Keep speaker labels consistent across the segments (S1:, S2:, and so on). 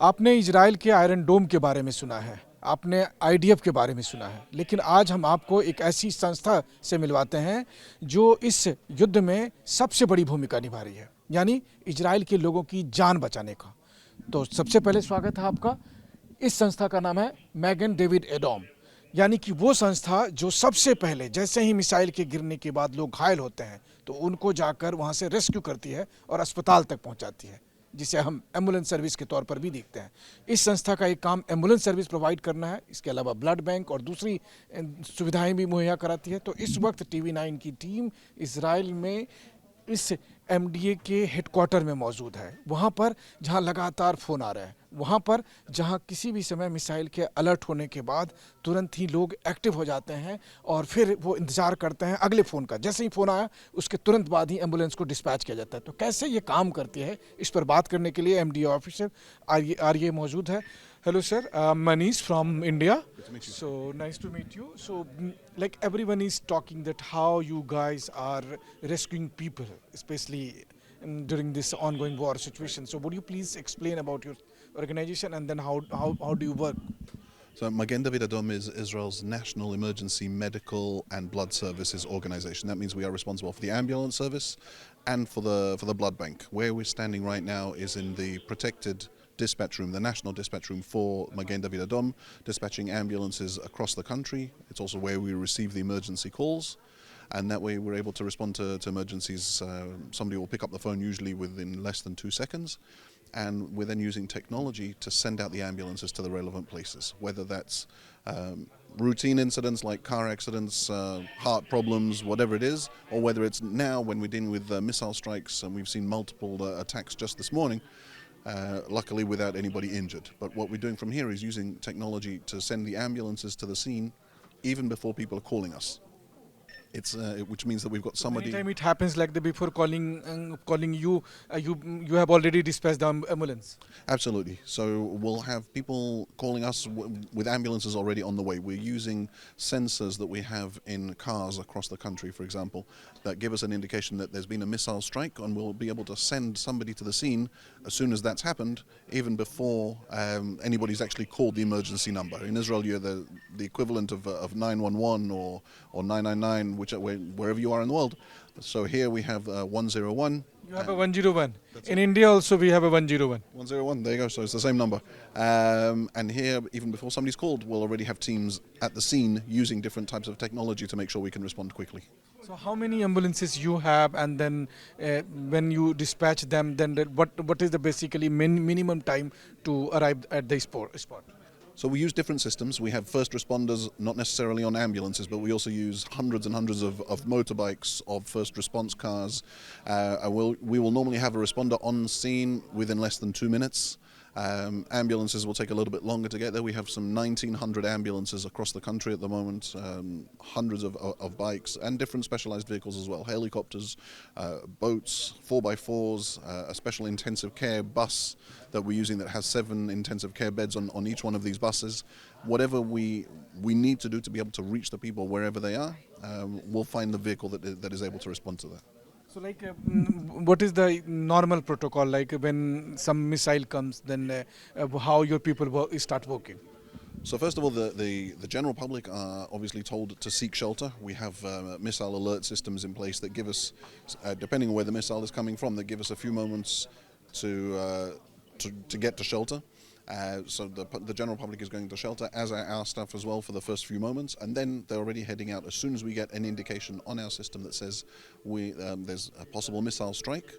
S1: आपने इजराइल के आयरन डोम के बारे में सुना है, आपने आईडीएफ के बारे में सुना है, लेकिन आज हम आपको एक ऐसी संस्था से मिलवाते हैं जो इस युद्ध में सबसे बड़ी भूमिका निभा रही है, यानी इजराइल के लोगों की जान बचाने का। तो सबसे पहले स्वागत है आपका। इस संस्था का नाम है मैगन डेविड एडोम, यानी कि वो संस्था जो सबसे पहले जैसे ही मिसाइल के गिरने के बाद लोग घायल होते हैं तो उनको जाकर वहाँ से रेस्क्यू करती है और अस्पताल तक पहुँचाती है, जिसे हम एम्बुलेंस सर्विस के तौर पर भी देखते हैं। इस संस्था का एक काम एम्बुलेंस सर्विस प्रोवाइड करना है, इसके अलावा ब्लड बैंक और दूसरी सुविधाएं भी मुहैया कराती है। तो इस वक्त TV9 की टीम इजराइल में इस MDA के हेडक्वार्टर में मौजूद है, वहाँ पर जहाँ लगातार फ़ोन आ रहे हैं, वहाँ पर जहाँ किसी भी समय मिसाइल के अलर्ट होने के बाद तुरंत ही लोग एक्टिव हो जाते हैं और फिर वो इंतज़ार करते हैं अगले फ़ोन का। जैसे ही फ़ोन आया उसके तुरंत बाद ही एम्बुलेंस को डिस्पैच किया जाता है। तो कैसे ये काम करती है, इस पर बात करने के लिए MDA ऑफिसर आर्य मौजूद है। Hello sir, Manish from India. So nice to meet you. So like everyone is talking that how you guys are rescuing people, especially during this ongoing war situation. So would you please explain about your organization and then how do you work?
S2: So Magen Adom is Israel's national emergency medical and blood services organization. That means we are responsible for the ambulance service and for the blood bank. Where we're standing right now is in the protected dispatch room, the national dispatch room for Magen Adom, dispatching ambulances across the country. It's also where we receive the emergency calls, and that way we're able to respond to emergencies. Somebody will pick up the phone usually within less than 2 seconds, and we're then using technology to send out the ambulances to the relevant places, whether that's routine incidents like car accidents, heart problems, whatever it is, or whether it's now when we're dealing with missile strikes, and we've seen multiple attacks just this morning, luckily without anybody injured. But what we're doing from here is using technology to send the ambulances to the scene even before people are calling us. It's which means that we've got somebody.
S1: Anytime it happens like the before calling you, you have already dispatched the ambulance.
S2: Absolutely. So we'll have people calling us with ambulances already on the way. We're using sensors that we have in cars across the country, for example, that give us an indication that there's been a missile strike, and we'll be able to send somebody to the scene as soon as that's happened, even before anybody's actually called the emergency number. In Israel, you're the equivalent of 911 or 999, wherever you are in the world. So here we have 101.
S1: You have a 101. In India also we have a 101.
S2: 101, there you go, so it's the same number. And here, even before somebody's called, we'll already have teams at the scene using different types of technology to make sure we can respond quickly.
S1: So how many ambulances you have, and then when you dispatch them, then what is the basically minimum time to arrive at the spot?
S2: So we use different systems. We have first responders, not necessarily on ambulances, but we also use hundreds and hundreds of motorbikes, of first response cars. We will normally have a responder on scene within less than 2 minutes. Ambulances will take a little bit longer to get there. We have some 1,900 ambulances across the country at the moment, hundreds of bikes and different specialized vehicles as well, helicopters, boats, 4x4s, a special intensive care bus that we're using that has 7 intensive care beds on each one of these buses. Whatever we need to do to be able to reach the people wherever they are, we'll find the vehicle that is able to respond to that.
S1: So like what is the normal protocol, like when some missile comes, then how your people start working?
S2: So first of all, the general public are obviously told to seek shelter. We have missile alert systems in place that give us, depending on where the missile is coming from, that give us a few moments to get to shelter. So the general public is going to shelter, as are our staff as well, for the first few moments, and then they're already heading out as soon as we get an indication on our system that says there's a possible missile strike.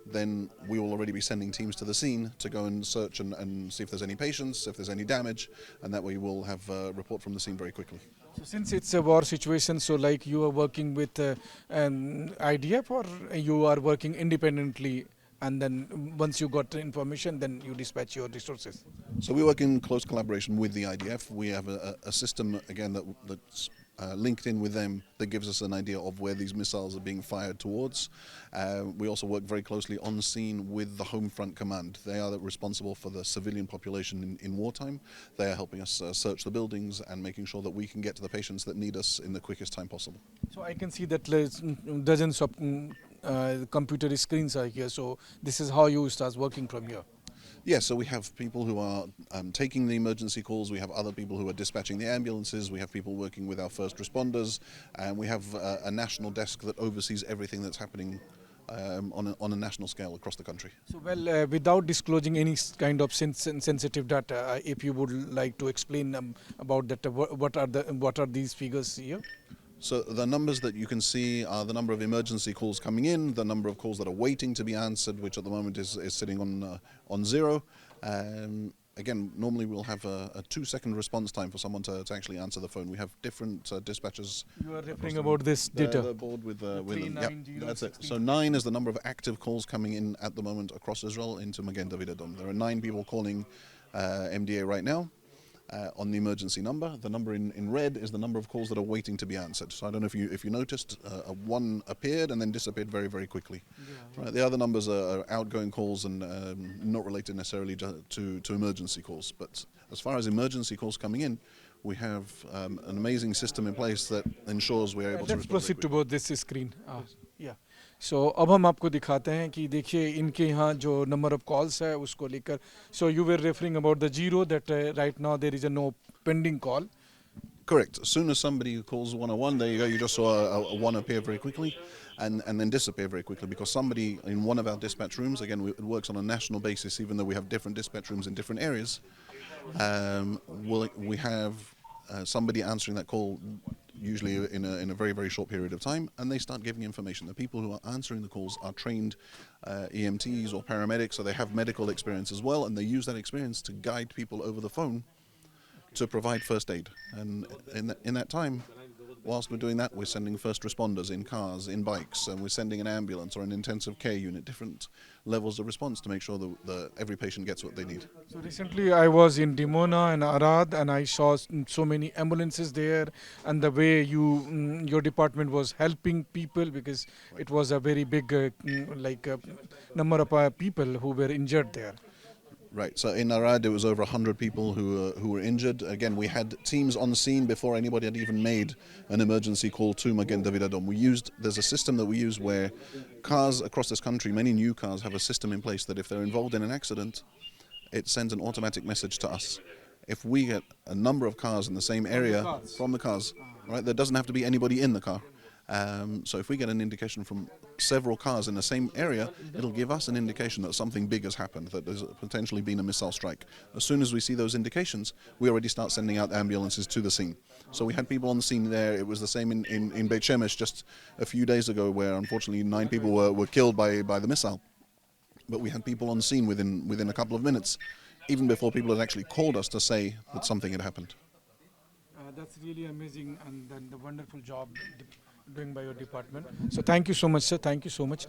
S2: Then we will already be sending teams to the scene to go and search and see if there's any patients, if there's any damage, and that way we'll have a report from the scene very quickly.
S1: So since it's a war situation, so like you are working with IDF, or you are working independently? And then once you got the information, then you dispatch your resources.
S2: So we work in close collaboration with the IDF. We have a system, again, that's linked in with them that gives us an idea of where these missiles are being fired towards. We also work very closely on scene with the Home Front Command. They are responsible for the civilian population in wartime. They are helping us search the buildings and making sure that we can get to the patients that need us in the quickest time possible.
S1: So I can see that dozens of computer screens are here. So this is how you start working from here.
S2: Yeah, so we have people who are taking the emergency calls, we have other people who are dispatching the ambulances, we have people working with our first responders, and we have a national desk that oversees everything that's happening on a national scale across the country.
S1: So, well, without disclosing any kind of sensitive data, if you would like to explain about that, what are these figures here?
S2: So the numbers that you can see are the number of emergency calls coming in, the number of calls that are waiting to be answered, which at the moment is sitting on zero. Again, normally we'll have a 2-second response time for someone to actually answer the phone. We have different dispatchers.
S1: You are referring about this data.
S2: The board with them. Yep,
S1: 390,
S2: that's it. So 9 is the number of active calls coming in at the moment across Israel into Magen Adom. There are 9 people calling MDA right now. On the emergency number. The number in red is the number of calls that are waiting to be answered. So I don't know if you noticed, one appeared and then disappeared very, very quickly. Yeah. Right. The other numbers are outgoing calls and not related necessarily to emergency calls. But as far as emergency calls coming in, we have an amazing system in place that ensures we're able to respond.
S1: Let's proceed to both this screen. Yeah. So अब हम आपको दिखाते हैं कि देखिए इनके यहाँ जो नंबर ऑफ कॉल्स है उसको लेकर. So you were referring about the zero that right now there is a no pending call.
S2: Correct. As soon as somebody calls 101, there you go. You just saw a 1 appear very quickly and then disappear very quickly because somebody in one of our dispatch rooms, again, it works on a national basis, even though we have different dispatch rooms in different areas. We have somebody answering that call usually in a very, very short period of time, and they start giving information. The people who are answering the calls are trained EMTs or paramedics, so they have medical experience as well, and they use that experience to guide people over the phone to provide first aid. And in that time, whilst we're doing that, we're sending first responders in cars, in bikes, and we're sending an ambulance or an intensive care unit, different levels of response to make sure that every patient gets what they need.
S1: So recently I was in Dimona and Arad and I saw so many ambulances there, and the way your department was helping people because it was a very big number of people who were injured there.
S2: Right, so in Arad there was over 100 people who were injured. Again, we had teams on scene before anybody had even made an emergency call to Magen Adom. There's a system that we use where cars across this country, many new cars, have a system in place that if they're involved in an accident, it sends an automatic message to us. If we get a number of cars in the same area from the cars, right, there doesn't have to be anybody in the car. So if we get an indication from several cars in the same area, it'll give us an indication that something big has happened, that there's potentially been a missile strike. As soon as we see those indications, we already start sending out ambulances to the scene. So we had people on the scene there. It was the same in Beit Shemesh just a few days ago, where unfortunately 9 people were killed by the missile. But we had people on the scene within a couple of minutes, even before people had actually called us to say that something had happened.
S1: That's really amazing, and then the wonderful job doing by your department. So thank you so much, sir. Thank you so much.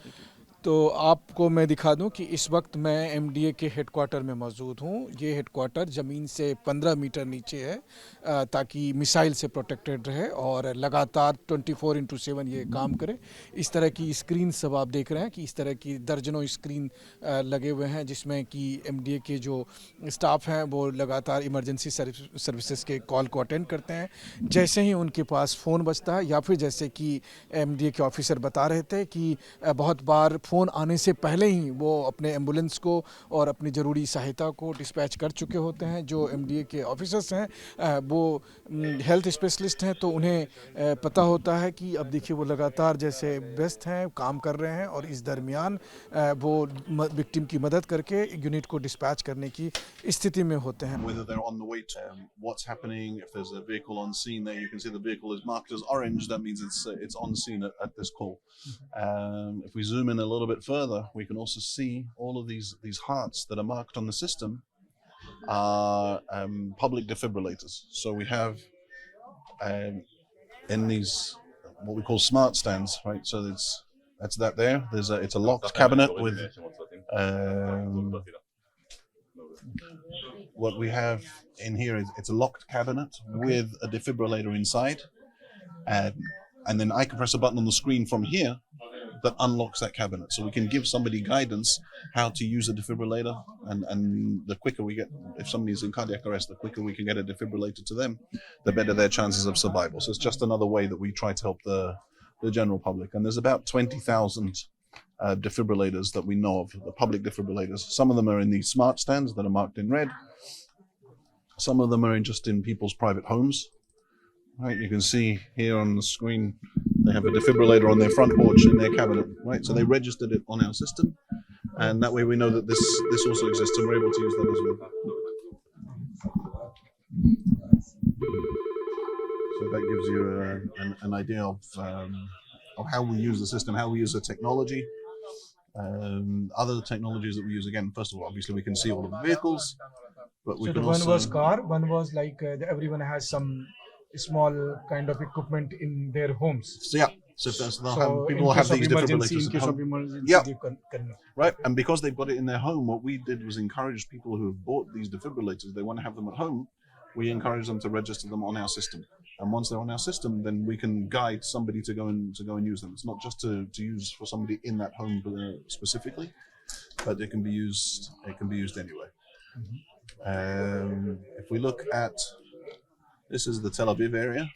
S1: तो आपको मैं दिखा दूं कि इस वक्त मैं MDA के हेडक्वार्टर में मौजूद हूं. ये हेडक्वार्टर ज़मीन से 15 मीटर नीचे है ताकि मिसाइल से प्रोटेक्टेड रहे और लगातार 24/7 ये काम करे. इस तरह की स्क्रीन सब आप देख रहे हैं कि इस तरह की दर्जनों स्क्रीन लगे हुए हैं जिसमें कि एमडीए के जो स्टाफ हैं वो लगातार इमरजेंसी सर्विसेज के कॉल को अटेंड करते हैं. जैसे ही उनके पास फ़ोन बजता है या फिर जैसे कि एमडीए के ऑफिसर बता रहे थे कि बहुत बार फ़ोन आने से पहले ही वो अपने एम्बुलेंस को और अपनी ज़रूरी सहायता को डिस्पैच कर चुके होते हैं. जो एमडीए के ऑफिसर्स हैं वो हेल्थ स्पेशलिस्ट हैं, तो उन्हें पता होता है कि अब देखिए वो लगातार जैसे व्यस्त हैं, काम कर रहे हैं और इस दरमियान वो विक्टिम की मदद करके यूनिट को डिस्पैच करने की स्थिति में होते हैं.
S2: Whether they're on the way to what's happening, if there's a vehicle on scene there, you can see the vehicle is marked as orange. That means it's on scene at this call. If we zoom in a little bit further, we can also see all of these hearts that are marked on the system are public defibrillators. So we have in these what we call smart stands, right? So that's that there. It's a locked cabinet with what we have in here is it's a locked cabinet with a defibrillator inside, and then I can press a button on the screen from here that unlocks that cabinet, so we can give somebody guidance how to use a defibrillator, and the quicker we get, if somebody's in cardiac arrest, the quicker we can get a defibrillator to them, the better their chances of survival. So it's just another way that we try to help the general public. And there's about 20,000 defibrillators that we know of, the public defibrillators. Some of them are in these smart stands that are marked in red. Some of them are just in people's private homes. Right, you can see here on the screen, they have a defibrillator on their front porch in their cabinet. Right, so they registered it on our system, and that way we know that this also exists, and we're able to use that as well. So that gives you an idea of how we use the system, how we use the technology. Other technologies that we use, again, first of all, obviously we can see all of the vehicles, but we
S1: So
S2: can
S1: the one
S2: also...
S1: was car, one was like everyone has some small kind of equipment in their homes.
S2: So yeah, so people
S1: in
S2: have
S1: case of
S2: these
S1: emergency,
S2: defibrillators
S1: in
S2: at
S1: case of
S2: home.
S1: emergency,
S2: Yeah.
S1: they can.
S2: Right, and because they've got it in their home, what we did was encourage people who have bought these defibrillators, they want to have them at home, we encourage them to register them on our system. And once they're on our system, then we can guide somebody to go and use them. It's not just to use for somebody in that home specifically, but it can be used anywhere.
S1: Mm-hmm.
S2: If we look at, this is the Tel Aviv area.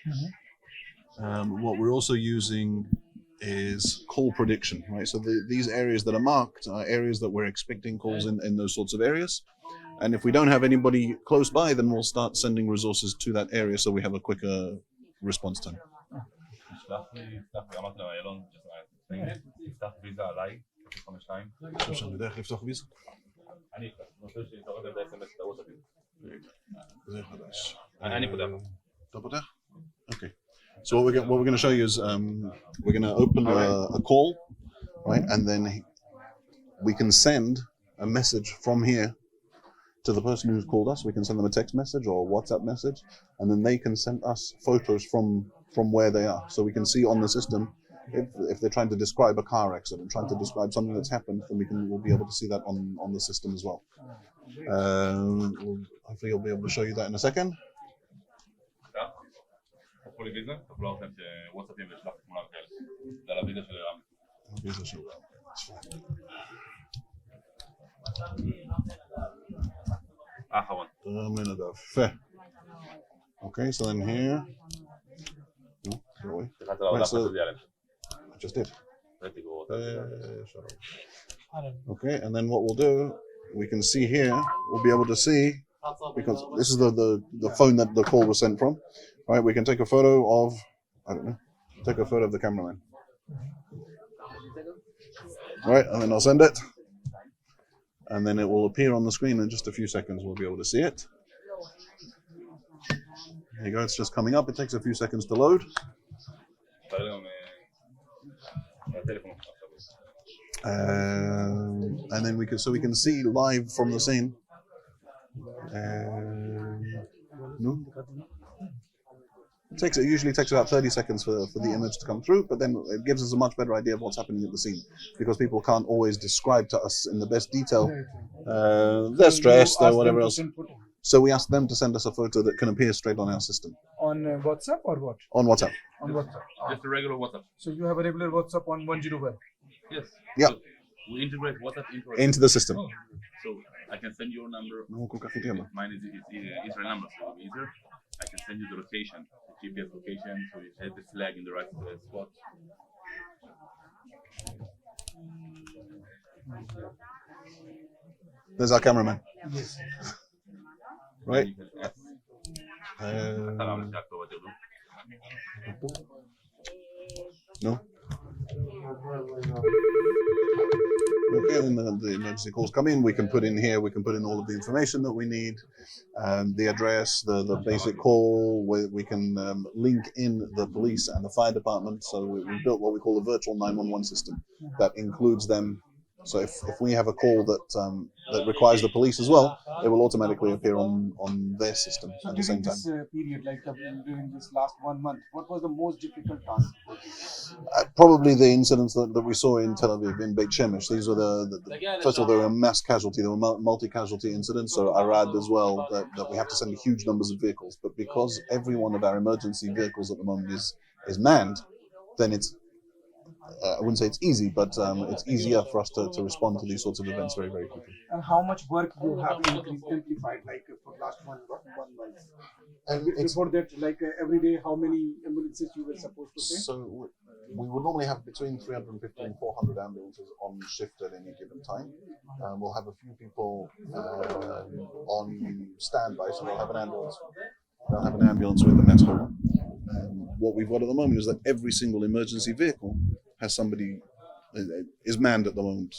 S1: Mm-hmm.
S2: What we're also using is call prediction, right? So these areas that are marked are areas that we're expecting calls in those sorts of areas. And if we don't have anybody close by, then we'll start sending resources to that area so we have a quicker response time. Okay. So what we're going to show you is we're going to open a call, right? And then we can send a message from here to the person who's called us. We can send them a text message or a WhatsApp message, and then they can send us photos from where they are. So we can see on the system if they're trying to describe a car accident, trying to describe something that's happened, then we'll be able to see that on the system as well. Hopefully I'll be able to show you that in a second. Okay, so then here. Right, so I just did. Okay, and then what we'll do, we can see here, we'll be able to see, because this is the phone that the call was sent from, right? We can take a photo of, I don't know, take a photo of the cameraman. Right, and then I'll send it. And then it will appear on the screen in just a few seconds. We'll be able to see it. There you go, it's just coming up. It takes a few seconds to load. And then we can see live from the scene. No? It usually takes about 30 seconds for the image to come through, but then it gives us a much better idea of what's happening at the scene, because people can't always describe to us in the best detail their stress, their whatever else. So we ask them to send us a photo that can appear straight on our system.
S1: On WhatsApp or what?
S2: On WhatsApp.
S1: On WhatsApp.
S3: Just a regular WhatsApp.
S1: So you have a regular WhatsApp on 101?
S3: Yes.
S2: Yeah.
S3: So we integrate WhatsApp
S2: into the system.
S3: So I can send your number. Mine is Israel number, so it's easier. I can send you the location, the GPS location, so you hit the flag in the right spot.
S2: There's our cameraman.
S1: Yes.
S2: Right? No? Okay, then the emergency calls come in. We can put in here, we can put in all of the information that we need, the address, the basic call. We can link in the police and the fire department. So we built what we call a virtual 911 system that includes them. So if we have a call that requires the police as well, it will automatically appear on their system at the same time.
S1: So during this period, like during this last 1 month, what was the most difficult task?
S2: Probably the incidents that we saw in Tel Aviv, in Beit Shemesh. These were first of all, they were a mass casualty. They were multi-casualty incidents. So Arad as well, that we have to send huge numbers of vehicles. But because every one of our emergency vehicles at the moment is manned, then it's I wouldn't say it's easy, but it's easier for us to respond to these sorts of events very, very quickly.
S1: And how much work you have amplified, like for last one month? And before that, like every day, how many ambulances you were supposed to take?
S2: So we would normally have between 350 and 400 ambulances on shift at any given time. We'll have a few people on standby, so we'll have an ambulance. They'll have an ambulance with them at home. What we've got at the moment is that every single emergency vehicle has somebody is manned at the moment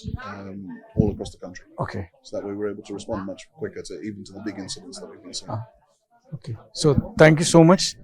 S2: all across the country.
S1: Okay.
S2: So that way we're able to respond much quicker to even to the big incidents that we've been seeing.
S1: Okay. So thank you so much.